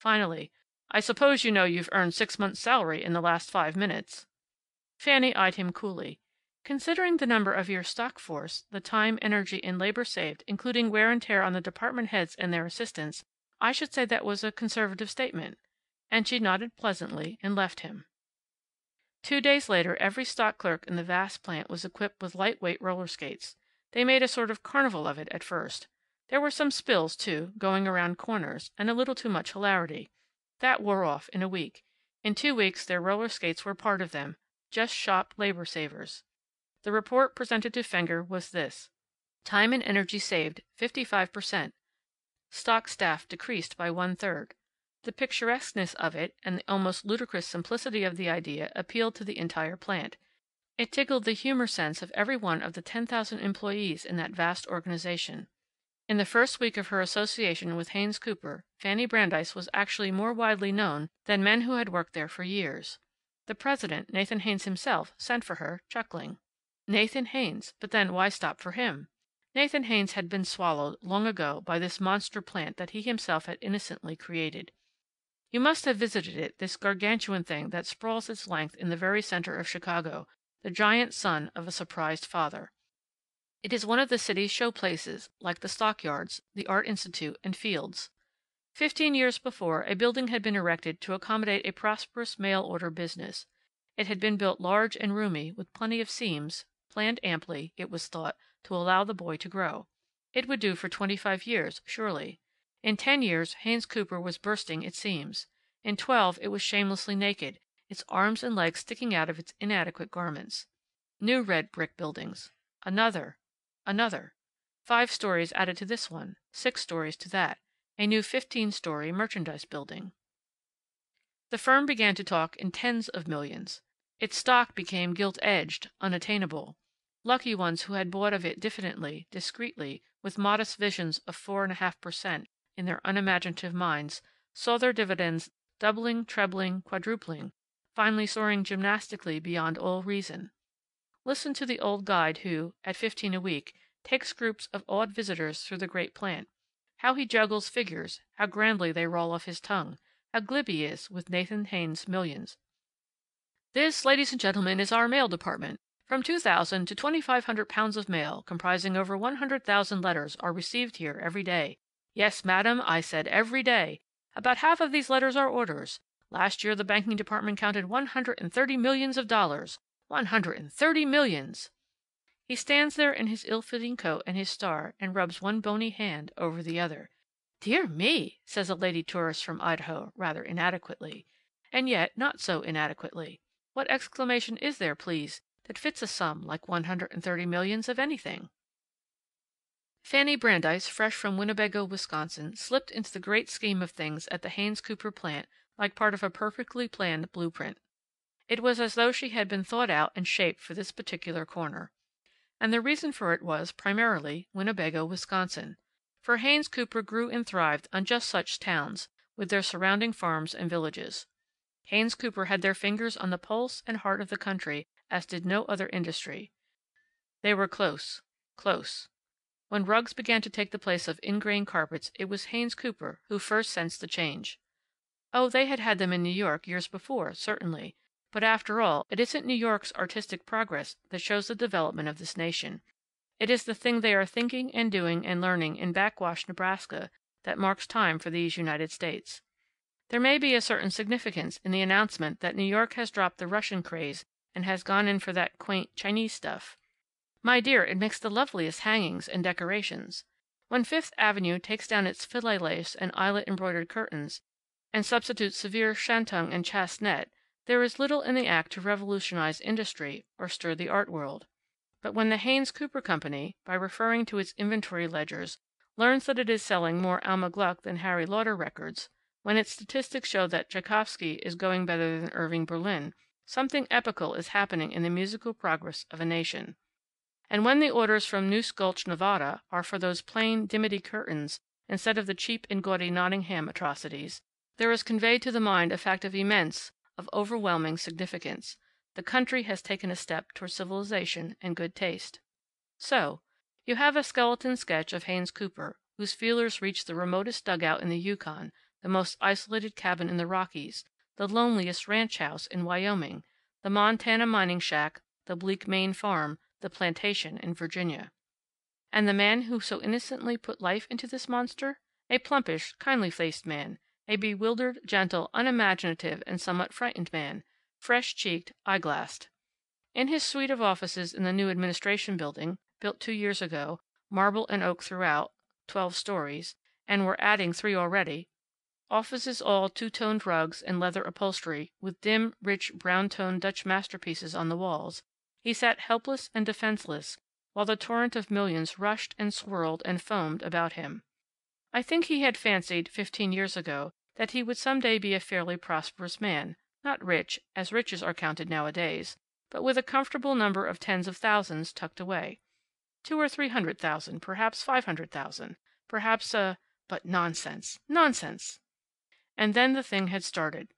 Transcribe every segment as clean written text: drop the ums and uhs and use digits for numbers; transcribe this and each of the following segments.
Finally, "I suppose you know you've earned 6 months' salary in the last 5 minutes." Fanny eyed him coolly. "Considering the number of your stock force, the time, energy, and labor saved, including wear and tear on the department heads and their assistants, I should say that was a conservative statement." And she nodded pleasantly and left him. 2 days later every stock clerk in the vast plant was equipped with lightweight roller skates. They made a sort of carnival of it at first. There were some spills, too, going around corners, and a little too much hilarity. That wore off in a week. In 2 weeks their roller skates were part of them, just shop labor savers. The report presented to Fenger was this: time and energy saved, 55%. Stock staff decreased by 1/3. The picturesqueness of it, and the almost ludicrous simplicity of the idea appealed to the entire plant. It tickled the humor sense of every one of the 10,000 employees in that vast organization. In the first week of her association with Haynes Cooper, Fanny Brandeis was actually more widely known than men who had worked there for years. The president, Nathan Haynes himself, sent for her, chuckling. Nathan Haynes, but then why stop for him? Nathan Haynes had been swallowed, long ago, by this monster plant that he himself had innocently created. You must have visited it, this gargantuan thing that sprawls its length in the very center of Chicago, the giant son of a surprised father. It is one of the city's show places, like the stockyards, the Art Institute, and Fields. 15 years before, a building had been erected to accommodate a prosperous mail order business. It had been built large and roomy, with plenty of seams, planned amply, it was thought, to allow the boy to grow. It would do for 25 years, surely. In 10 years Haynes Cooper was bursting its seams. In 12 it was shamelessly naked, its arms and legs sticking out of its inadequate garments. New red brick buildings. Another. 5 stories added to this one. 6 stories to that. A new 15-story merchandise building. The firm began to talk in tens of millions. Its stock became gilt-edged, unattainable. Lucky ones who had bought of it diffidently, discreetly, with modest visions of 4.5% in their unimaginative minds, saw their dividends doubling, trebling, quadrupling, finally soaring gymnastically beyond all reason. Listen to the old guide who, at 15 a week, takes groups of awed visitors through the great plant. How he juggles figures, how grandly they roll off his tongue, how glib he is with Nathan Haynes' millions. "This, ladies and gentlemen, is our mail department. From 2,000 to 2,500 pounds of mail, comprising over 100,000 letters, are received here every day. Yes, madam, I said every day. About half of these letters are orders. Last year the banking department counted 130 millions of dollars. 130 millions! He stands there in his ill-fitting coat and his star, and rubs one bony hand over the other. "Dear me," says a lady tourist from Idaho, rather inadequately. And yet not so inadequately. What exclamation is there, please, that fits a sum like 130 millions of anything? Fanny Brandeis, fresh from Winnebago, Wisconsin, slipped into the great scheme of things at the Haynes Cooper plant like part of a perfectly planned blueprint. It was as though she had been thought out and shaped for this particular corner. And the reason for it was, primarily, Winnebago, Wisconsin. For Haynes Cooper grew and thrived on just such towns, with their surrounding farms and villages. Haynes Cooper had their fingers on the pulse and heart of the country, as did no other industry. They were close. Close. When rugs began to take the place of ingrain carpets, it was Haynes Cooper who first sensed the change. Oh, they had had them in New York years before, certainly. But after all, it isn't New York's artistic progress that shows the development of this nation. It is the thing they are thinking and doing and learning in backwash Nebraska that marks time for these United States. There may be a certain significance in the announcement that New York has dropped the Russian craze and has gone in for that quaint Chinese stuff. My dear, it makes the loveliest hangings and decorations. When Fifth Avenue takes down its filet lace and eyelet embroidered curtains and substitutes severe shantung and chaste net, there is little in the act to revolutionize industry or stir the art world. But when the Haynes Cooper Company, by referring to its inventory ledgers, learns that it is selling more Alma Gluck than Harry Lauder records, when its statistics show that Tchaikovsky is going better than Irving Berlin, something epical is happening in the musical progress of a nation. And when the orders from Noose Gulch, Nevada, are for those plain dimity curtains instead of the cheap and gaudy Nottingham atrocities, there is conveyed to the mind a fact of immense, of overwhelming significance. The country has taken a step toward civilization and good taste. So, you have a skeleton sketch of Haynes Cooper, whose feelers reach the remotest dugout in the Yukon, the most isolated cabin in the Rockies, the loneliest ranch house in Wyoming, the Montana mining shack, the bleak Maine farm, the plantation in Virginia. And the man who so innocently put life into this monster? A plumpish, kindly-faced man, a bewildered, gentle, unimaginative, and somewhat frightened man, fresh-cheeked, eye-glassed. In his suite of offices in the new administration building, built 2 years ago, marble and oak throughout, 12 stories, and we're adding 3 already, offices all two-toned rugs and leather upholstery, with dim, rich, brown-toned Dutch masterpieces on the walls, he sat helpless and defenseless, while the torrent of millions rushed and swirled and foamed about him. I think he had fancied, 15 years ago, that he would some day be a fairly prosperous man, not rich, as riches are counted nowadays, but with a comfortable number of tens of thousands tucked away. 200,000 or 300,000, perhaps 500,000, perhaps but nonsense! Nonsense! And then the thing had started.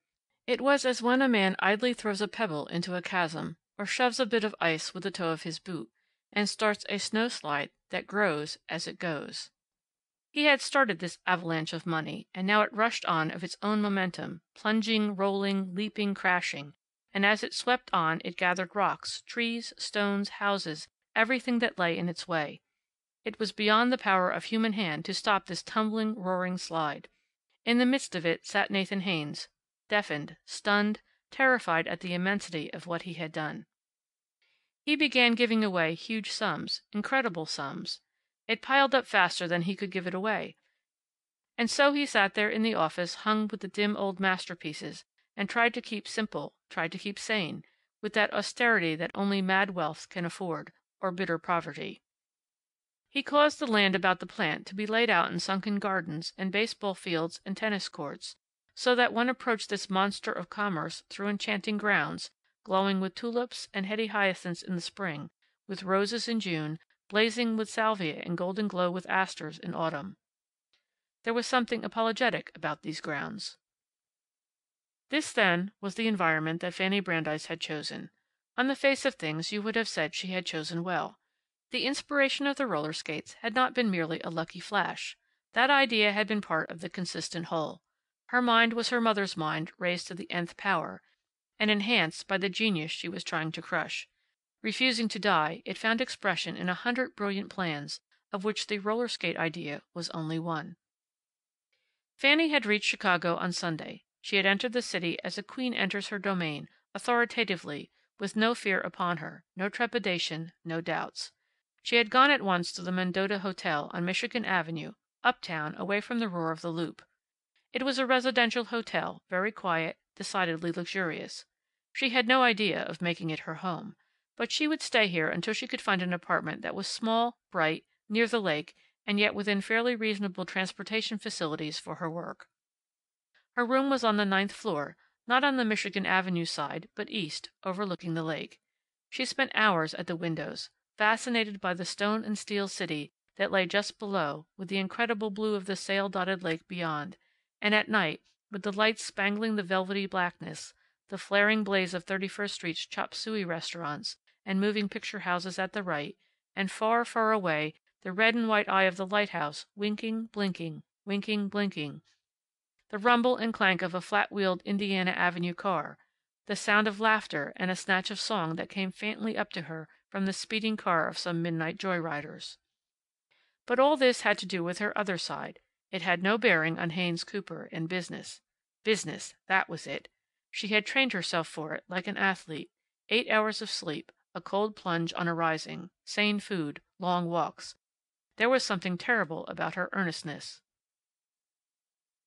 It was as when a man idly throws a pebble into a chasm, or shoves a bit of ice with the toe of his boot, and starts a snowslide that grows as it goes. He had started this avalanche of money, and now it rushed on of its own momentum, plunging, rolling, leaping, crashing, and as it swept on it gathered rocks, trees, stones, houses, everything that lay in its way. It was beyond the power of human hand to stop this tumbling, roaring slide. In the midst of it sat Nathan Haynes, deafened, stunned, terrified at the immensity of what he had done. He began giving away huge sums, incredible sums. It piled up faster than he could give it away. And so he sat there in the office hung with the dim old masterpieces, and tried to keep simple, tried to keep sane, with that austerity that only mad wealth can afford, or bitter poverty. He caused the land about the plant to be laid out in sunken gardens and baseball fields and tennis courts, so that one approached this monster of commerce through enchanting grounds, glowing with tulips and heady hyacinths in the spring, with roses in June, blazing with salvia and golden glow with asters in autumn. There was something apologetic about these grounds. This, then, was the environment that Fanny Brandeis had chosen. On the face of things you would have said she had chosen well. The inspiration of the roller skates had not been merely a lucky flash. That idea had been part of the consistent whole. Her mind was her mother's mind raised to the nth power, and enhanced by the genius she was trying to crush. Refusing to die, it found expression in 100 brilliant plans, of which the roller skate idea was only one. Fanny had reached Chicago on Sunday. She had entered the city as a queen enters her domain, authoritatively, with no fear upon her, no trepidation, no doubts. She had gone at once to the Mendota Hotel on Michigan Avenue, uptown, away from the roar of the Loop. It was a residential hotel, very quiet, decidedly luxurious. She had no idea of making it her home. But she would stay here until she could find an apartment that was small, bright, near the lake, and yet within fairly reasonable transportation facilities for her work. Her room was on the 9th floor, not on the Michigan Avenue side, but east, overlooking the lake. She spent hours at the windows, fascinated by the stone and steel city that lay just below, with the incredible blue of the sail-dotted lake beyond, and at night, with the lights spangling the velvety blackness, the flaring blaze of 31st Street's chop suey restaurants, and moving picture houses at the right, and far, far away, the red and white eye of the lighthouse, winking, blinking, winking, blinking. The rumble and clank of a flat-wheeled Indiana Avenue car, the sound of laughter and a snatch of song that came faintly up to her from the speeding car of some midnight joyriders. But all this had to do with her other side. It had no bearing on Haynes Cooper and business. Business, that was it. She had trained herself for it, like an athlete. 8 hours of sleep, a cold plunge on arising, sane food, long walks. There was something terrible about her earnestness.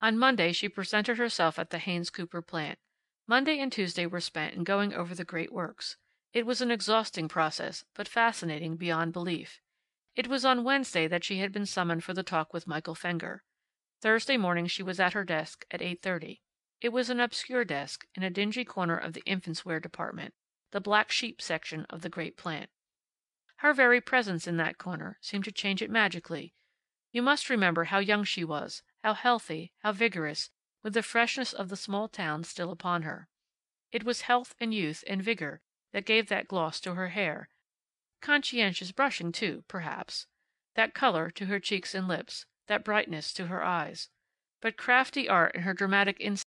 On Monday she presented herself at the Haynes Cooper plant. Monday and Tuesday were spent in going over the great works. It was an exhausting process, but fascinating beyond belief. It was on Wednesday that she had been summoned for the talk with Michael Fenger. Thursday morning she was at her desk at 8:30. It was an obscure desk, in a dingy corner of the infants' wear department, the black sheep section of the great plant. Her very presence in that corner seemed to change it magically. You must remember how young she was, how healthy, how vigorous, with the freshness of the small town still upon her. It was health and youth and vigor that gave that gloss to her hair, conscientious brushing, too, perhaps, that color to her cheeks and lips, that brightness to her eyes. but crafty art in her dramatic insight